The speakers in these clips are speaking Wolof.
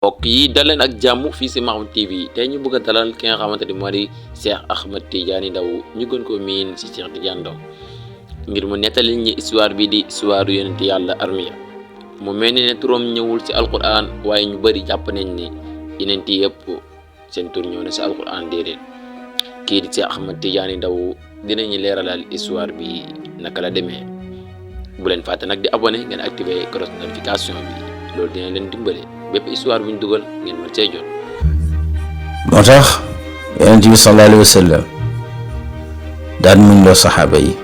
mbokk yi daleen ak jàmm fii si Mahoum TV tey ñu bëgg a dalal ki nga xamante ni moo di Cheikh Ahmed Tidiane Ndao ñu gën ko miin si Cheikh Tidiane Ndao ngir mu nettali ñi histoire bi di histoire yonent yàlla Armiya mu mel ni ne turam ñëwul si alquran waaye ñu bëri jàpp nañ ni yonent yëpp seen tur ñëw na si alquran déedéet kii di Cheikh Ahmed Tidiane Ndao dinañu leeralal histoire bi naka la demee bu leen fàtte nag di abonné ngeen activé cloche notification bi loolu dina leen dimbale bépp histoire bu ñu dugal ngeen mën cee jot. moo tax yonent bi sallallahu alayhi wa sallam daan muñ loo saxaaba yi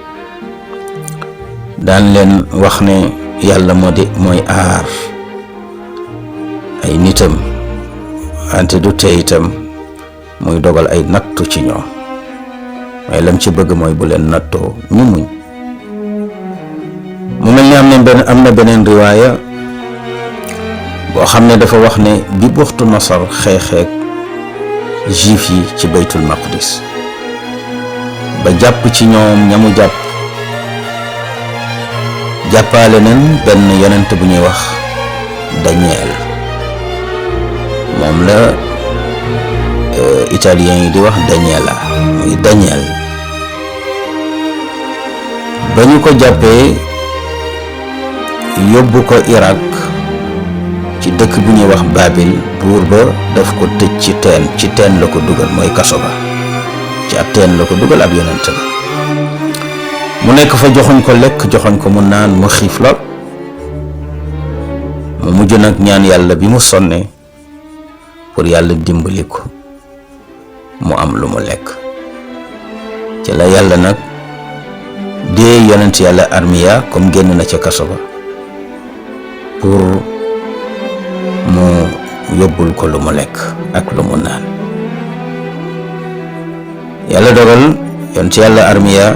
daan leen wax ne yàlla mooy aar ay nitam wante du tey itam muy dogal ay nattu ci ñoom waaye lam ci bëgg mooy bu leen nattoo ñu muñ mu mel ni am na beneen riwaaya boo xam ne dafa wax ne bi buxtu nasar xeexeek juif yi ci baytul maqdis ba jàpp ci ñoom ñamu jàppaale nañ benn yonent bu ñuy wax Daniel moom la italien yi di wax Daniela muy Daniel ba ñu ko jàppee yóbbu ko Irak ci dëkk bu ñuy wax Babil buur ba daf ko tëj ci teen la ko dugal mooy kaso ba ci ab teen la ko dugal ab yonent la mu nekk fa joxoñ ko lekk joxoñ ko mu naan mu xiif lool mu mujj nag ñaan yàlla bi mu sonne pour yàlla dimbali ko mu am lu mu lekk ci la yàlla nag dee yonent yàlla Armiya comme génn na ca kaso ba pour mu yóbbul ko lu mu lekk ak lu mu naan yàlla dogal yoon ci yàlla Armiya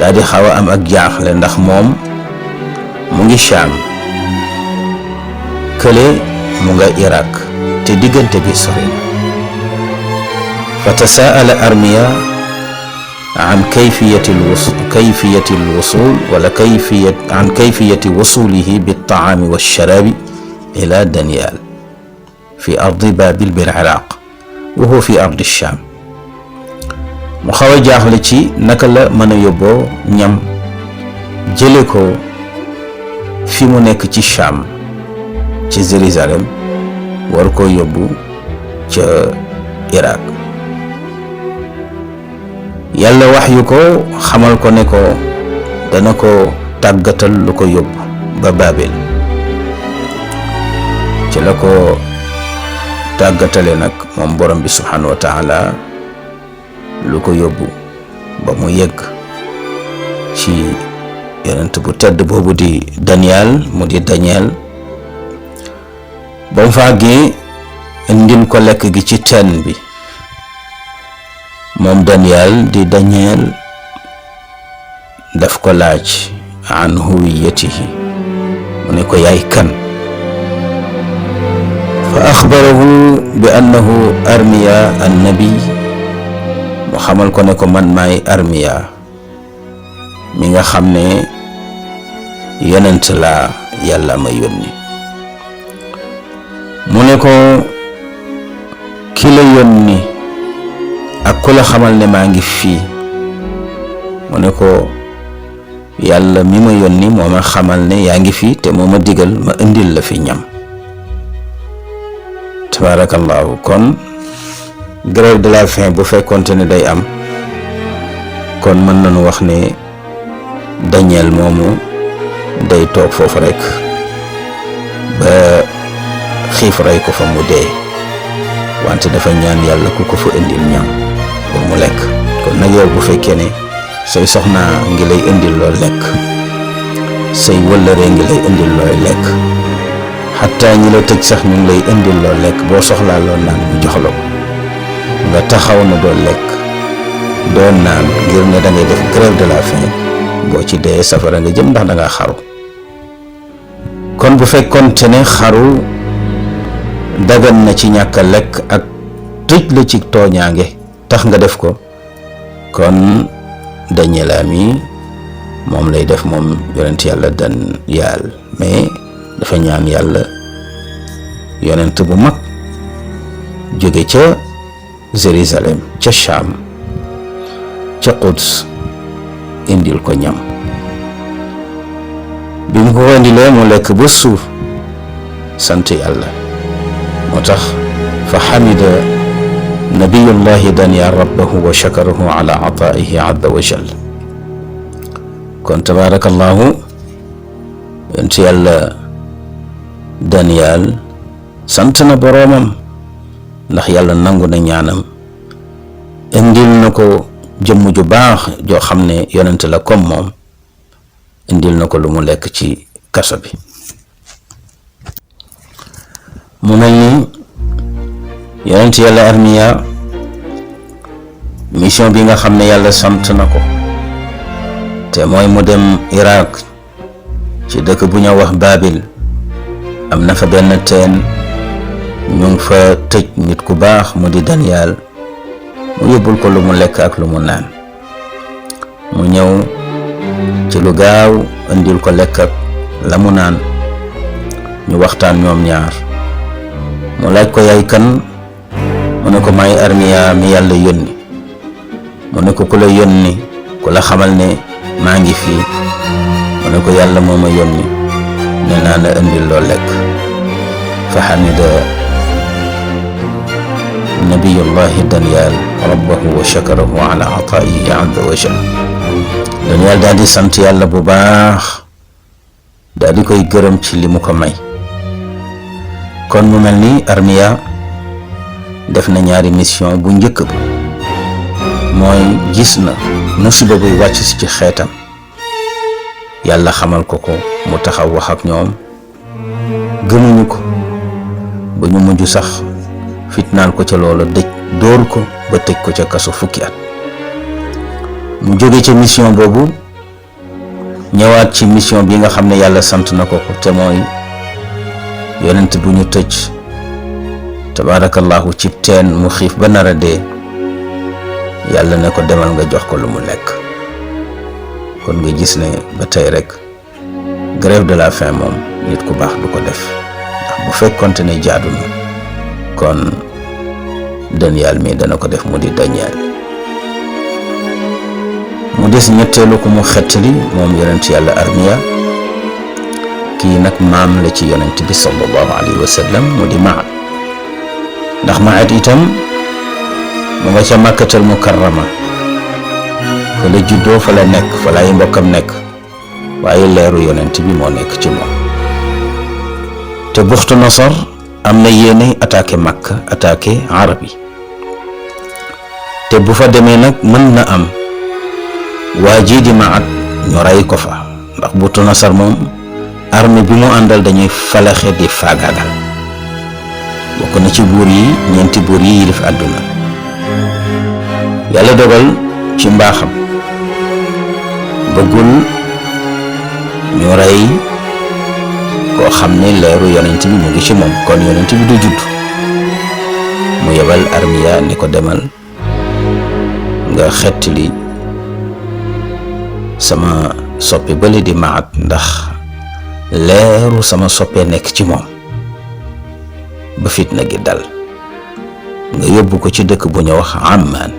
daal di xaw a am ak jaaxle ndax moom mu ngi Shaam kële mu nga Irak te diggante bi sori na fa tasaala Armiya an kayfiyati alwusul wala kayfiyati wusulihi bittaami walsharabi ila Daniel fi ardi Babil bil Iraq wa huwa fi ardi Sham mu xaw a jaaxle ci naka la mën a yóbboo ñam jële ko fi mu nekk ci Sham ci Jérusalem war ko yóbbu ca Iraq yàlla wax yu ko xamal ko ne ko dana ko tàggatal lu ko yóbbu ba Babil ci la ko tàggatale nag moom borom bi subhanahu wa taala lu ko yóbbu ba mu yegg ci yonent bu tedd boobu di Daniel ba mu faagee indil ko lekk gi ci teen bi moom Daniel daf ko laaj an huwiyatihi mu ne ko yaay kan fa axbarahu bi annahu Armiya annabi mu xamal ko ne ko man maay Armiya mi nga xam ne yonent laa yàlla ma yónni mu ne ko ki la yónni ak ku la xamal ne maa ngi fii mu ne ko yàlla mi ma yónni moo ma xamal ne yaa ngi fii te moo ma digal ma indil la fi ñam tabarakallahu kon grève de la faim bu fekkonte ne day am kon mën nañu wax ne Daniel moomu day toog foofu rek ba xiif rey ko fa mu dee wante dafa ñaan yàlla ku ko fa indil ñam pour mu lekk kon nag yow bu fekkee ne say soxna ngi lay indil loo lekk say wëllëree ngi lay indil looy lekk xataa ñi la tëj sax ñu ngi lay indil loo lekk boo soxlaa loo naan mu jox la ko nga taxaw na doo lekk doo naan ngir ne da ngay def grève de la faim boo ci dee safara nga jëm ndax da ngaa xaru kon bu fekkoonte ne xaru dagan na ci ñàkk a lekk ak tëj la ci tooñaange tax nga def ko kon Daniel mi moom lay def moom yonent yàlla Daniel mais dafa ñaan yàlla yonent bu mag jóge ca Jérusalem ca Cham ca Quds indil ko ñam bi mu ko indilee mu lekk ba suur sant yàlla moo tax fa xamida nabiyullahi Daniel rabbahu wa shakarahu ala ataa'ihi azza wa jal. kon tabaarakallahu yonent yàlla Daniel sant na boroomam ndax yàlla nangu na ñaanam indil na ko jëmm ju baax joo xam ne yonent la comme moom indil na ko lu mu lekk ci kaso bi. mu mel ni yonent yàlla Armiya mission bi nga xam ne yàlla sant na ko te mooy mu dem Irak ci dëkk bu ñuy wax Babil am na fa benn teen ñu ngi fa tëj nit ku baax mu di Daniel mu yóbbul ko lu mu lekk ak lu mu naan mu ñëw ci lu gaaw indil ko lekk ak la mu naan ñu waxtaan ñoom ñaar mu laaj ko yaay kan mu ne ko may Armiya mi yàlla yónni mu ne ko ku la yónni ku la xamal ne maa ngi fii mu ne ko yàlla moo ma yónni ne naa la indil loo lekk fa xamida nabiyullahi Daniel rabbahu wa shakarahu ala ataa'ihi azza wa jal. Daniel daal di sant yàlla bu baax daal di koy gërëm ci li mu ko may. kon mu mel ni Armiya def na ñaari mission. bu njëkk ba mooy gis na musiba buy wàcc si ci xeetam yàlla xamal ko ko mu taxaw wax ak ñoom gëmuñu ko ba ñu mujj sax fitnaal ko ca loola dóor ko ba tëj ko ca kaso fukki at. mu jóge ca mission boobu ñëwaat ci mission bi nga xam ne yàlla sant na ko ko te mooy yonent bu ñu tëj tabaarakallahu ci teen mu xiif ba nar a dee yàlla ne ko demal nga jox ko lu mu lekk. kon nga gis ne ba tey rek grève de la faim moom nit ku baax du ko def ndax bu fekkonte ne jaadu na kon Daniel mi dana ko def mu di Daniel. mu des ñetteelu ko mu xettali moom yonent yàlla Armiya kii nag maam la ci yonent bi sallallahu alayhi wa sallam mu di Maad ndax Maad itam mu nga ca Makkatal Mukarrama fa la juddoo fa la nekk fa lay mbokkam nekk waaye leeru yonent bi moo nekk ci moom te Buxtu Nasar am na yéene attaqué Makka attaqué arab yi te bu fa demee nag mën na am waa jii di Maad ñu rey ko fa ndax Buxtu Nasar moom armée bi mu àndal dañuy falaxe di faagaagal bokk na ci buur yi ñeenti buur yi yilif àdduna yàlla dogal ci mbaaxam bëggul ñu rey koo xam ne leeru yonent bi mu ngi ci moom kon yonent bi du judd mu yebal Armiya ni ko demal nga xettali sama soppe bale di Maad ndax leeru sama soppe nekk ci moom ba fitna gi dal nga yóbbu ko ci dëkk bu ñu wax Amman.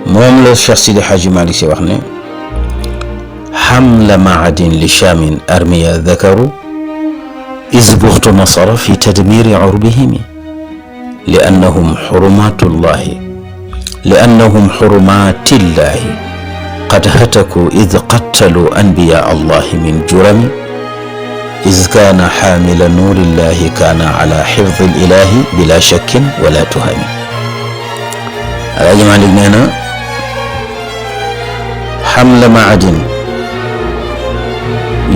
moom la Cheikh Sidi Hadji Malick Sy wax ne xamla maadin li Chaamin Armiya dakaru is Buxtu Nasara fi tadmiri urbihimi li annahum xurumatillahi qad hataku id qattalu anbiya allahi min jurami is kaana xaamila nuurillahi kaana ala xifdi ilahi bila shakkin wala tuhami. Alaaji Malick nee na xamla maadin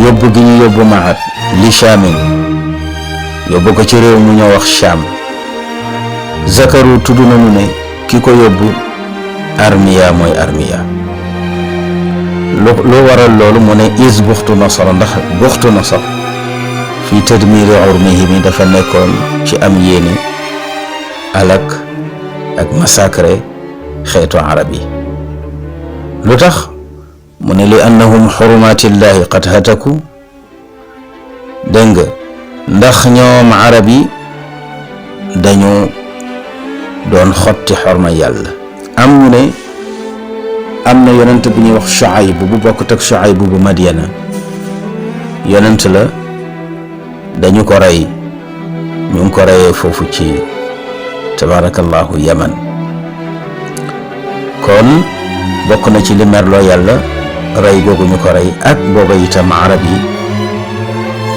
yóbbu gi ñu yóbbu Maad li Chaamin yóbbu ko ci réew mu ñoo wax Cham zakaru tudd nañu ne ki ko yóbbu Armiya mooy Armiya. lu waral loolu mu ne is Buxtu Nasar ndax Buxtu Nasar fii tadmiri urmihimi dafa nekkoon ci am yéene alak ak massacre xeetu arab yi. lu tax mu ne li annahum xurumatillahi qad hataku dégg nga ndax ñoom arab yi dañu doon xotti xorma yàlla. am ñu ne am na yonent bu ñuy wax Shuayb bu bokkut ak Shuayb bu Madyana yonent la dañu ko rey ñu ngi ko reyee foofu ci tabarakallahu Yaman. kon bokk na ci li merloo yàlla rey googu ñu ko rey ak booba itam arab yi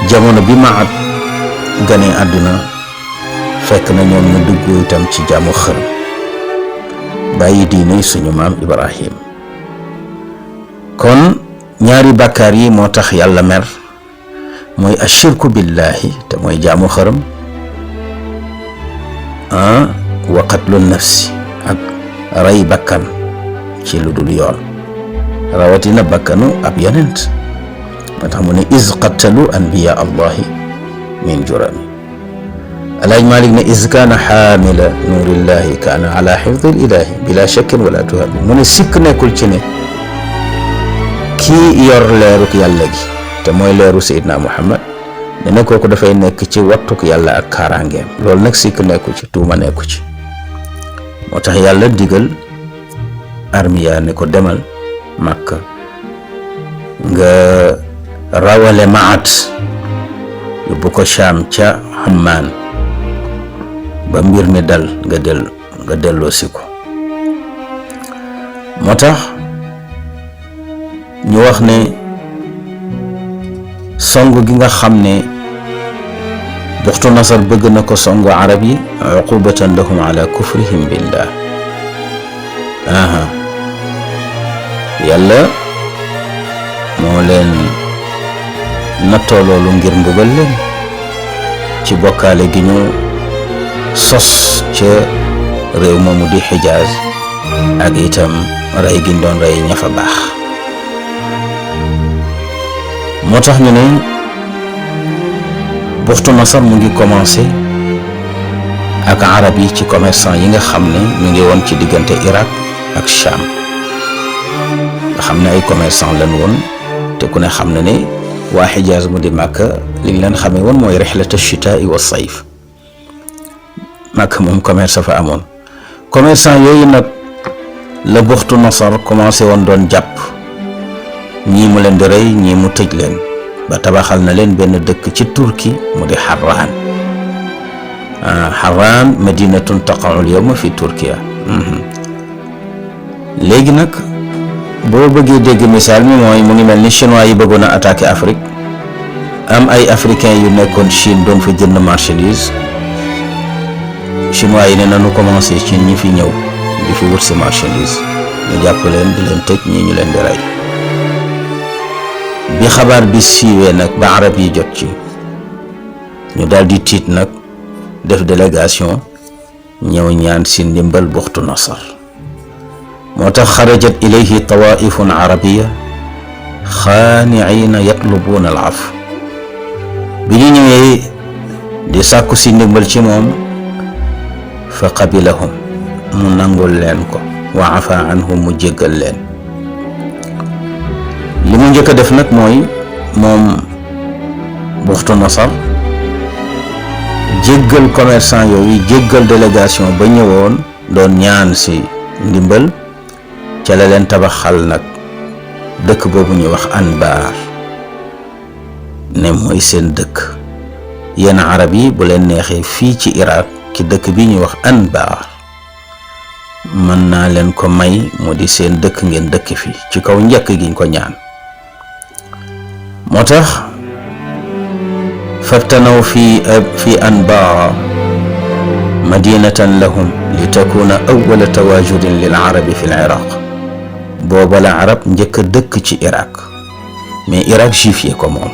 jamono bi Maat gane àdduna fekk na ñoom ñu dugg itam ci jaamu xërëm bàyyi diine suñu maam Ibrahim. kon ñaari bàkkaar yi moo tax yàlla mer mooy ashirku billahi te mooy jaamu xërëm wa qatlu nafsi ak rey bakkan ci lu dul yoon rawatina bakkanu ab yonent moo tax mu ne iz qatalu anbiya allahi min jurami. Alhaaj Malik ne iz kaana xaamila nuurillahi kaana ala xifdil ilahi bila shakkin wala tuhabi. mu ne sikk nekkul ci ne kii yor leeruk yàlla gi te mooy leeru Seydina Muhammad ne ne kooku dafay nekk ci wattuk yàlla ak kaaraangeem. loolu nag sikk nekku ci, tuuma nekku ci. moo tax yàlla digal Armiya ne ko demal Makka nga rawale Maat yóbbu ko Shaam ca Ammaan ba mbir mi dal nga delloo si ko. moo tax ñu wax ne song gi nga xam ne Buxtu Nasar bëgg na ko songu arab yi uqubatan lahum ala kufrihim billah. yàlla moo leen nattoo loolu ngir mbugal leen ci bokkaale gi ñu sos ca réew moomu di Xijaaz ak itam rey gi ñu doon rey ña fa baax. moo tax ñu ne Buxtu Nasar mu ngi commencé ak arab yi ci commerçant yi nga xam ne ñu ngi woon ci diggante Irak ak Sham nga xam ne ay commerçant lañ woon te ku ne xam na ne waa Xijaaz mu di Màkka liñ leen xamee woon mooy rixlata chitaa'i wa sayf. Màkka moom commerce fa amoon. commerçant yooyu nag la Buxtu Nasar commencé woon doon jàpp ñii mu leen di rey ñii mu tëj leen ba tabaxal na leen benn dëkk ci Turki mu di Harran. Harran madinatun taqa'u al-yawma fi Turkiya. léegi nag boo bëggee dégg misaal mi mooy mu ngi mel ni chinois yi bëggoon a attaquer Afrique am ay africains yu nekkoon Chine doon fa jënd marchandise chinois yi ne nañu commencé ci ñi fi ñëw di fi wut si marchandise ñu jàpp leen di leen tëj ñii ñu leen di rey. bi xabaar bi siiwee nag ba arab yi jot ci ñu daal di tiit nag def délégation ñëw ñaan si ndimbal Buxtu Nasar. moo tax xarajat ilayhi tawaifun arabiya xaaniina yatlubuuna al af. bi ñu ñëwee di sàkku si ndimbal ci moom fa qabilahum mu nangul leen ko wa afa anhum mu jéggal leen. li mu njëkk a def nag mooy moom Buxtu Nasar jéggal commerçant yooyu jéggal délégation ba ñëwoon doon ñaan si ndimbal ca la leen tabaxal nag dëkk boobu ñuy wax Anbar ne mooy seen dëkk. yéen arab yi bu leen neexee fii ci Irak ci dëkk bi ñuy wax Anbar mën naa leen ko may mu di seen dëkk ngeen dëkk fi ci kaw njëkk giñ ko ñaan. moo tax fabtanaw fi Anbar madinatan lahum li takuna awwala tawajudin lil arabi fi l Iraq. booba la arab njëkk a dëkk ci Irak mais Irak juif yi ko moom.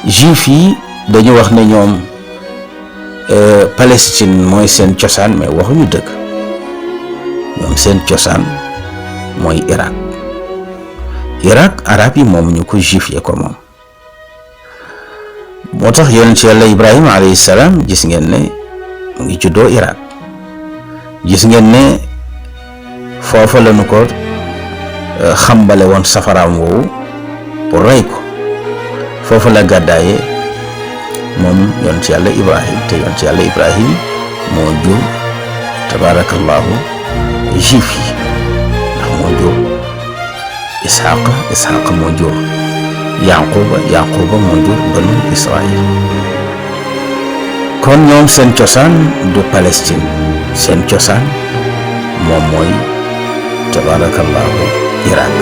juif yi dañu wax ne ñoom Palestine mooy seen cosaan mais waxuñu dëgg. ñoom seen cosaan mooy Irak. Irak arab yi moom ñu ko juif yi ko moom. moo tax yonent Yàlla Ibrahima alayhi salaam gis ngeen ne mu ngi juddoo Irak. gis ngeen ne foofa la nu ko xambale woon safaraam woowu pour rey ko. foofa la gàddaaye moom yonent yàlla Ibrahim te yonent yàlla Ibrahim moo jur tabarakallahu juif yi ndax moo jur Isxaqa moo jur Yaquba moo jur banu Israil. kon ñoom seen cosaan du Palestine, seen cosaan moom mooy tabarakallahu Irak.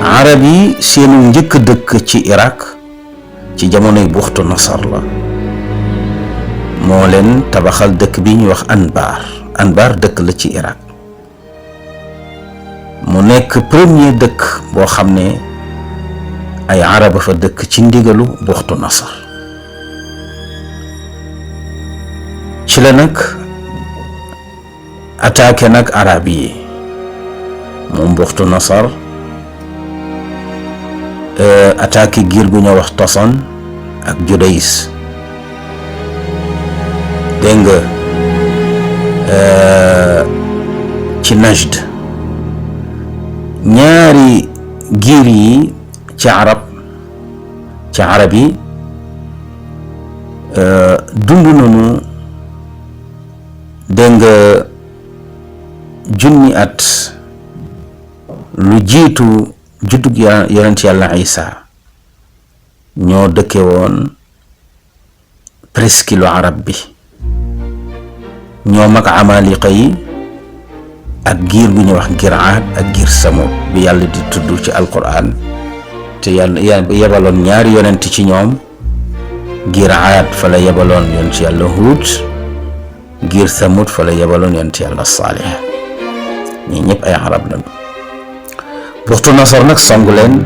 arab yi seenu njëkk dëkk ci Irak ci jamonoy Buxtu Nasar la, moo leen tabaxal dëkk bi ñuy wax Anbar dëkk la ci Irak. mu nekk premier dëkk boo xam ne ay araba fa dëkk ci ndigalu Buxtu Nasar. ci la nag attaqué nag arab yi moom Buxtu Nasar, attaqué giir gu ñoo wax Toson ak Judaïs, dégg nga, ci Najd. ñaari giir yi ci arab yi dund nañu, dégg nga, junni at lu jiitu juddug yonent yàlla Isa. ñoo dëkke woon presque lu arab bi, ñoo mag Amaliqa yi ak giir gu ñu wax giir Aad ak giir Samud bi yàlla di tudd ci alquran, te yàlla yebaloon ñaari yonent ci ñoom. giir Aad fa la yebaloon yonent yàlla Huud, giir Samud fa la yebaloon yonent yàlla Saalih. ñi ñëpp ay arab lañu. Buxtu Nasar nag song leen,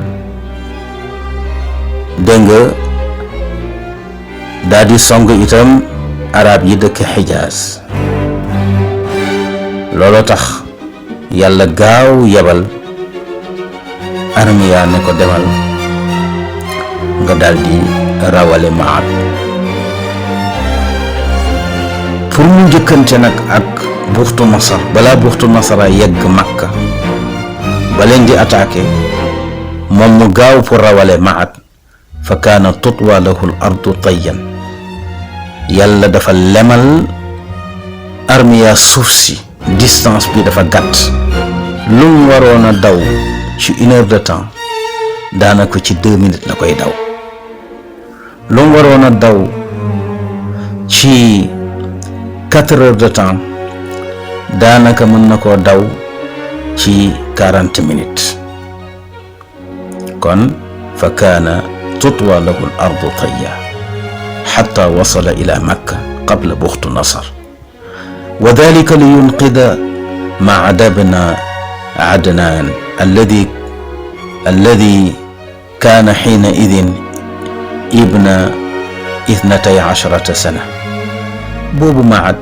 dégg nga, daal di song itam arab yi dëkk Xijaaz. looloo tax yàlla gaaw yebal Armiya ne ko demal nga daldi rawale Maad pour mu njëkkante nag ak Buxtu Nasar. balaa Buxtu Nasar a yegg Makka ba leen di attaqué, moom mu gaaw pour rawale Maad. fa kaana tutwa lahu l ardu tayyan, yàlla dafa lemal Armiya suuf si, distance bi dafa gàtt. lu mu waroon a daw ci 1 heure de temps daanaka ci 2 minutes la koy daw. lu mu waroon a daw ci 4 heures de temps daanaka mën na koo daw ci 40 minutes. kon fa kaana tutwa lahu al ardu tayya xatta wasala ila makka qabla Buxtu Nasar, wa dalika li yunqida Maad bna Adnaan alladi kaana xiina idin ibna 12 sana. boobu Maad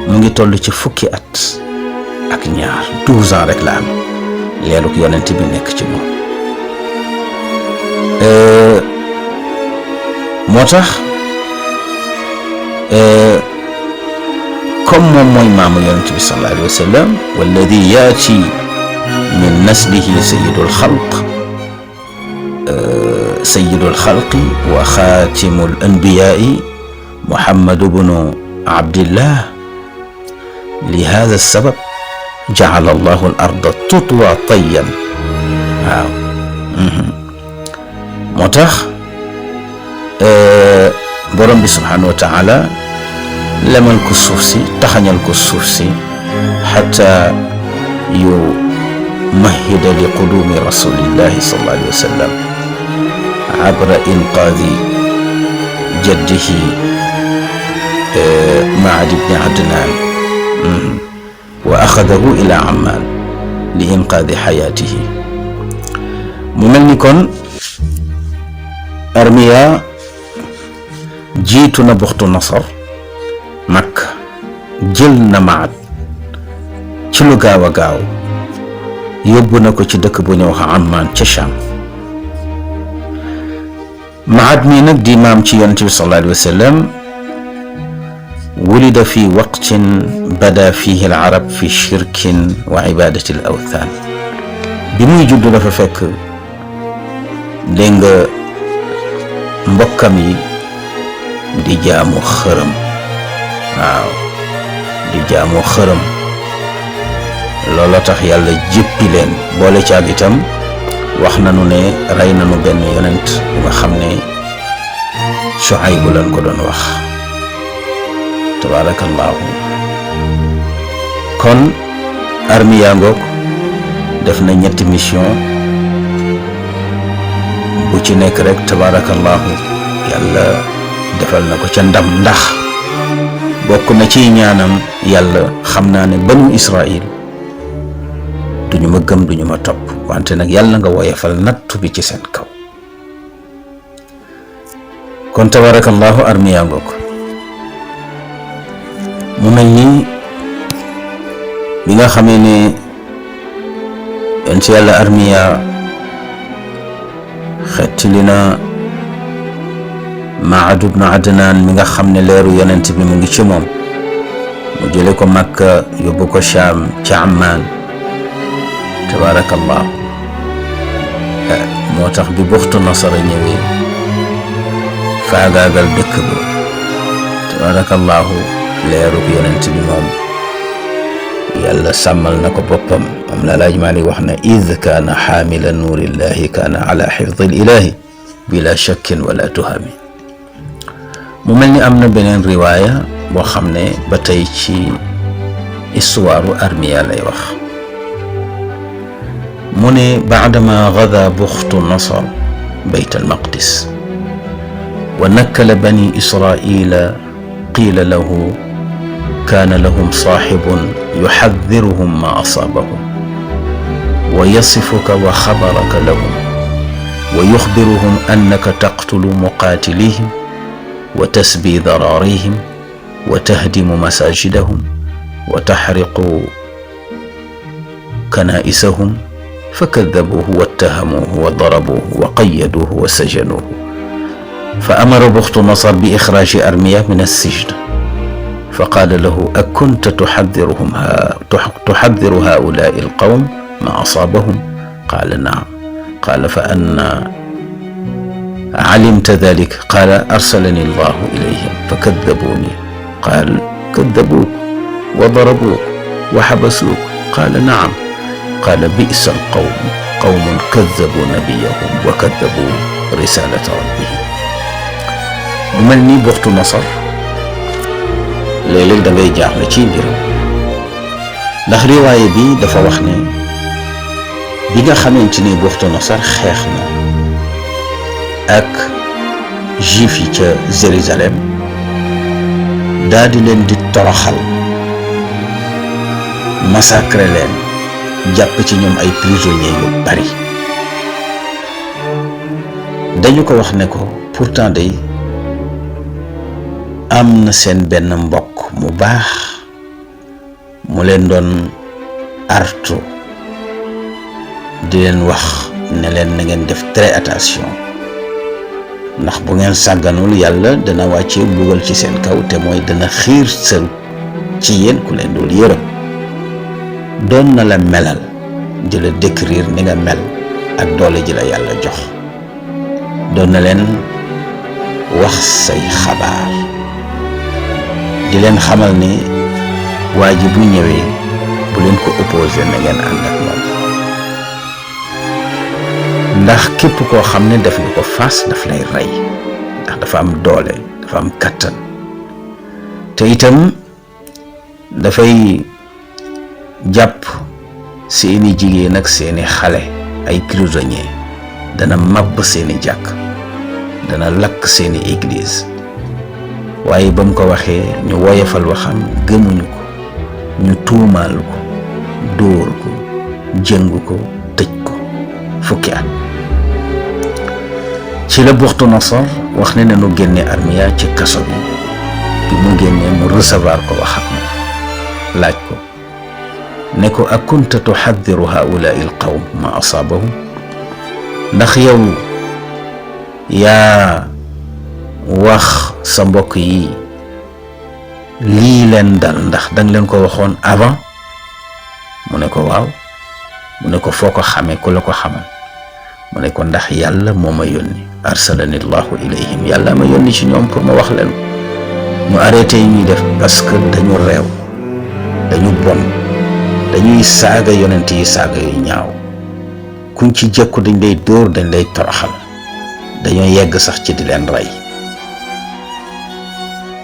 mu ngi toll ci fukki at ak ñaar, 12 ans rek la am, leeruk yonent bi nekk ci moom. moo tax comme moom mooy maamu yonent bi sallallahu alayhi wa sallam, walladi yaati min naslihi sayyidul xalqi wa xaatimul anbiyaai Muhammadu bnu Abdillah. li haada sabab jacala allahu al arda tutwa tayyan. waaw moo tax borom bi subhanahu wa taala lemal ko suuf si, taxañal ko suuf si, xata yu mahida li qudumi rasulillahi sallallahu alayhi wa sallam abra inqaadi jaddihi Maad ibni Adnaan wa axadahu ila Ammaan li inqaadi xayaatihi. mu mel ni kon Armiya jiitu na Buxtu Nasar Makka, jël na Maad ci lu gaaw a gaaw, yóbbu na ko ci dëkk bu ñuy wax Ammaan ca Sham. Maad mi nag di maam ci yonent bi sallallahu alayhi wa sallam, wulida fi waqtin bada fihi al-arab fi shirkin wa ibadati al-awthan. bi muy judd dafa fekk, dégg nga, mbokkam yi di jaamu xërëm. waaw di jaamu xërëm looloo tax yàlla jéppi leen. boole caag itam wax nanu ne rey nanu benn yonent bu nga xam ne Shuaybu lañ ko doon wax. tabaarakallaahu. kon armiya ngoog def na ñetti mission bu ci nekk rek tabaarakallaahu yàlla defal na ko ca ndam. ndax bokk na ci ñaanam yàlla xam naa ne banu Israil duñu ma gëm duñu ma topp wante nag yàlla nga woyefal nattu bi ci seen kaw. kon tabarakallahu armiya ngoog mu mel ni bi nga xamee ne ci yàlla armiya xettili na Maad ibn Adnaan mi nga xam ne leeru yonent bi mu ngi ci moom mu jële ko Makka yóbbu ko Shaam ca Ammaan. tabarakallahu moo tax bi Buxtu Nasara ñëwee faagaagal dëkk ba tabarakallahu leerug yonent bi moom yàlla sàmmal na ko boppam. moom la Laaj Maalik wax na id kaana xaamila nuurillahi kaana ala xifdi lilahi bila shakkin wala tuhami. mu mel ni am na beneen riwaaya boo xam ne ba tey ci histoire armiya lay wax. mu ne baadama gada Buxtu Nasar bayt almaqdis wa nakkala bani israila qiila lahu kaana lahum saaxibun yuxadiruhum ma asaabahum wa yasifuka wa xabaraka lahum wa yuxbiruhum annaka taqtulu muqaatilihim wa tasbi daraarihim wa tahdimu masaajidahum wa taxriqu kanaa'isahum فكذبوه واتهموه وضربوه وقيدوه وسجنوه فأمر بخت نصر بإخراج أرميا من السجن فقال له أكنت تحذر هؤلاء القوم ما أصابهم؟ قال نعم. قال فأنا علمت ذلك؟ قال أرسلني الله إليهم فكذبوني. قال كذبوك وضربوك وحبسوك؟ قال نعم. قال بئس القوم قوم كذبوا نبيهم وكذبوا رسالة ربهم. mu mel ni Buxtu Nasar léeg-léeg da ngay jaaxle ci mbiram ndax riwaaye bi dafa wax ne bi nga xamante ni Buxtu Nasar xeex na ak juif yi ca Jérusalem daal di leen di toroxal massacre leen jàpp ci ñoom ay prisonniers yu bari dañu ko wax ne ko pourtant day am na seen benn mbokk mu baax mu leen doon artu di leen wax ne leen na ngeen def très attention ndax bu ngeen sàgganul yàlla dana wàcce mbugal ci seen kaw te mooy dana xiir sër ci yéen ku leen dul yërëm. doon na la melal di la décrire ni nga mel ak doole ji la yàlla jox doon na leen wax say xabaar di leen xamal ni waa ji bu ñëwee bu leen ko opposé na ngeen ànd ak moom ndax képp koo xam ne def nga ko fas daf lay rey ndax dafa am doole dafa am kattan te itam dafay jàpp seeni jigéen ak seeni xale ay prisonniers dana màbb seeni jàkk dana lakk seeni église waaye ba mu ko waxee ñu woyefal waxam gëmuñu ko ñu tuumaal ko dóor ko jëng ko tëj ko fukki at ci la Buxtu Nasar wax ne nu génne Armiya ci kaso bi mu génnee mu recevoir ko wax ak moom laaj ko ne ko ak kunta tuxaddiru haulaai alqawm ma asaabahum ndax yow yaa wax sa mbokk yi lii leen dal ndax danga leen ko waxoon avant mu ne ko waaw mu ne ko foo ko xamee ku la ko xamal mu ne ko ndax yàlla moo ma yónni arsalani llahu ilayhim yàlla ma yónni ci ñoom pour ma wax leen ñu arrêté yi ñuy def parce que dañu réew dañu bon dañuy saaga yonent yi saaga yu ñaaw kuñ ci jekku dañ lay dóor dañ lay toroxal dañoo yegg sax ci di leen rey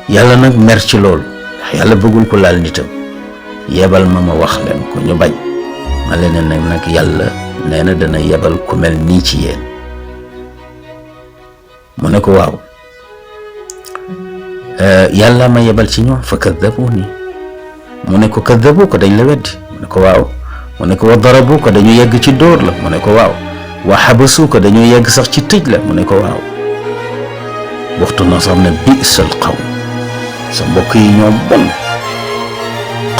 yàlla nag mer ci loolu ndax yàlla bëggul ko laal nitam yebal ma wax leen ko ñu bañ ma leen nag yàlla nee na dana yebal ku mel nii ci yéen mu ne ko waaw yàlla ma yebal ci ñoom fa kaddabuuni mu ne ko kaddabu ko dañ la weddi mu ne ko waaw mu ne ko wa darabu ko dañu yegg ci dóor la mu ne ko waaw wa xabasu ko dañu yegg sax ci tëj la mu ne ko waaw waxtu na sax ne bi'sal qawm sa mbokk yi ñoo bon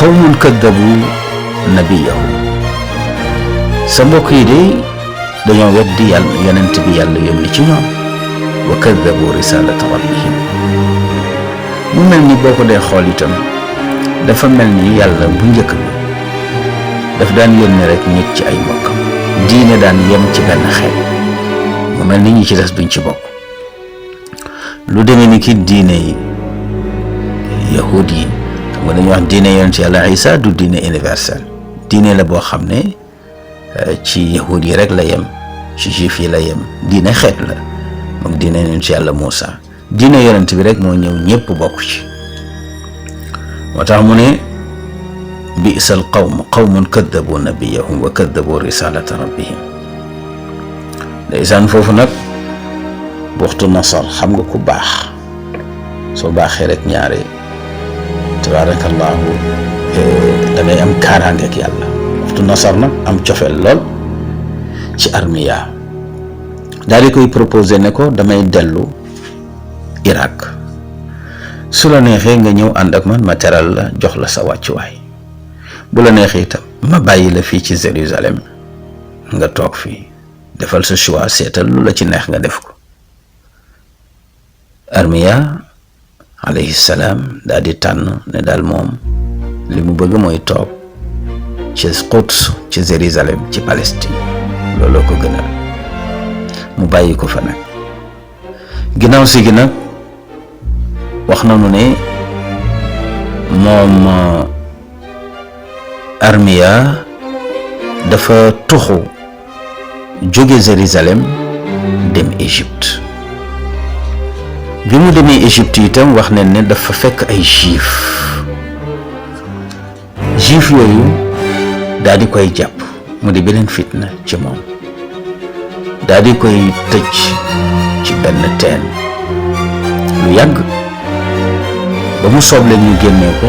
qawmun kaddabu nabiyahu sa mbokk yi de dañoo weddi yàlla yonent bi yàlla yónni ci ñoom wa kaddabu risalata rabbihim mu mel ni boo ko dee xool itam dafa mel ni yàlla bu njëkk bi daf daan yónni rek nit ci ay mbokkam diine daan yem ci benn xeet mu mel ni ñi ci des duñ ci bokk lu demee ni ki diine yi yahud yi xam nga dañuy wax diine yonent yàlla Isa du diine universel diine la boo xam ne ci yahud yi rek la yem ci juif yi la yem diine xeet la moom diine yonent yàlla Muusa diine yonent bi rek moo ñëw ñëpp bokk ci moo tax mu ne bi'sal qawm qawmun kaddabu nabiyahum wa kaddabu risalata rabbihim ndeysaan foofu nag buxtu nasar xam nga ku baax soo baaxee rek ñaare tabarakallahu da ngay am kaaraange ak yàlla buxtu nasar nag am cofeel lool ci Armiya daal di koy proposé ne ko damay dellu Irak su la neexee nga ñëw ànd ak man ma teral la jox la sa wàccuwaay bu la neexee itam ma bàyyi la fii ci Jérusalem nga toog fii defal sa choix seetal lu la ci neex nga def ko Armiya alayhi salaam daal di tànn ne daal moom li mu bëgg mooy toog ci Quds ci Jérusalem ci Palestine looloo ko gënal mu bàyyi ko fa nag ginnaaw si gi nag wax nañu ne moom Armiya dafa tuxu jóge Jérusalem dem Égypte bi mu demee Égypte itam wax nañ ne dafa fekk ay juif yooyu daal di koy jàpp mu di beneen fitna ci moom daal di koy tëj ci benn teen lu yàgg ba mu soob leen ñu génnee ko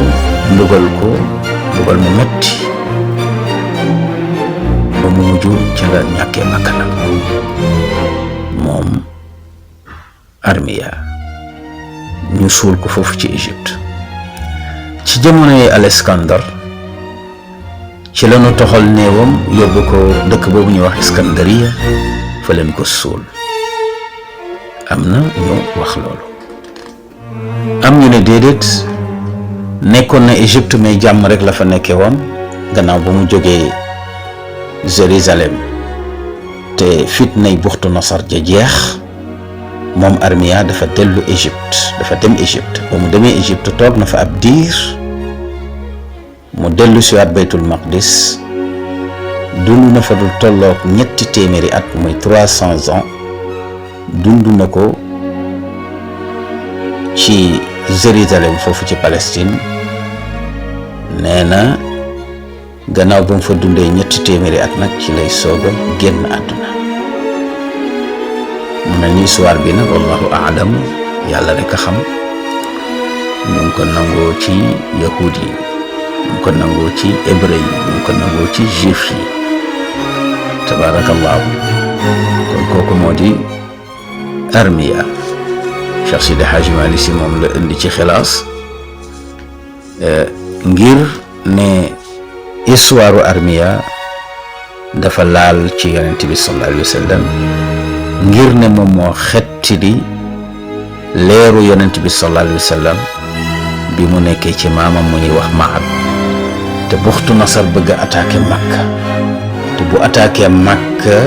ndugal mu metti ba mu mujj ci la ñàkkee bakkanam moom Armiya ñu suul ko foofu ci Égypte ci jamonoy Alexandre ci la ñu toxal néewam yóbbu ko dëkk boobu ñuy wax Iskandariya fa leen ko suul am na ñu wax loolu am ñu ne déedéet nekkoon na Égypte mais jàmm rek la fa nekkee woon gannaaw ba mu jógee Jérusalem te fitnay buxtu nasar ja jeex moom Armiya dafa dellu Égypte dafa dem Égypte ba mu demee Égypte toog na fa ab diir mu dellu siwaat baytul maqdis dund na fa du tolloog 300 at muy 300 ans dund na ko ci Jérusalem foofu ci Palestine nee na gannaaw ba mu fa dundee 300 at nag ci lay soog a génn àdduna mu ne ni histoire bi nag wallahu aalam yàlla rek a xam ñu ngi ko nangoo ci yahud yi ñu ngi ko nangoo ci hébreu yi ñu ngi ko nangoo ci juif yi tabarakallahu kon kooku moo di Armiya Cheikh Sidi Hadji Malick Sy moom la indi ci xilaas ngir ne histoire Armiya dafa laal ci yonent bi sallallahu alayhi wa sallam ngir ne moom moo xettili leeru yonent bi sallallahu alayhi wa sallam bi mu nekkee ci maamam mu ñuy wax Maab te buxtu nasar bëgg a attaqué Makka te bu attaqué Makka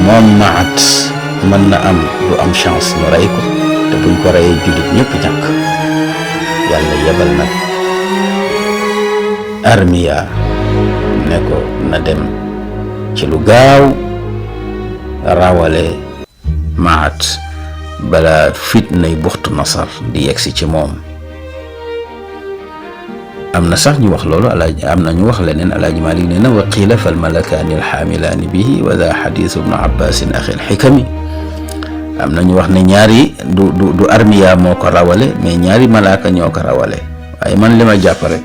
moom Maat mën na am du am chance ñu rey ko te buñ ko reyee jullit ñëpp ñàkk. yàlla yebal nag Armiya ne ko na dem ci lu gaaw rawale Maat bala fitnay buxtu nasar di yegsi ci moom. am na sax ñu wax loolu am na ñu wax leneen Alaaji Maalik nee na wa qiila fal malakaani alxaamilaani bihi wa daa xadiisu ibnu abbaasin axi alxikami. am na ñu wax ne ñaari du Armiya moo ko rawale mais ñaari malaaka ñoo ko rawale waaye man li ma jàpp rek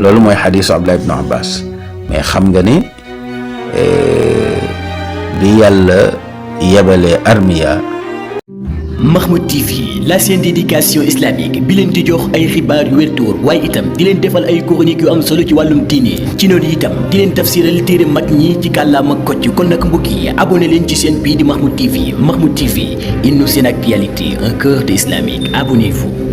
loolu mooy xadiisu Abdullah ibnu Abbas mais xam nga ne bi yàlla yebalee Armiya. Mahmoud TV, la chaîne d'éducation islamique bi leen di jox ay xibaar yu wér te wóor waaye itam di leen defal ay chroniques yu am solo ci wàllum diine ci noonu itam di leen tafsiral téere mag ñi ci kàllaama kocc kon nag mbokk yi abonné leen ci chaîne bii di Mahmoud TV. Mahmoud TV, une chaîne actualité, un cœur d'islamique. Abonnez-vous.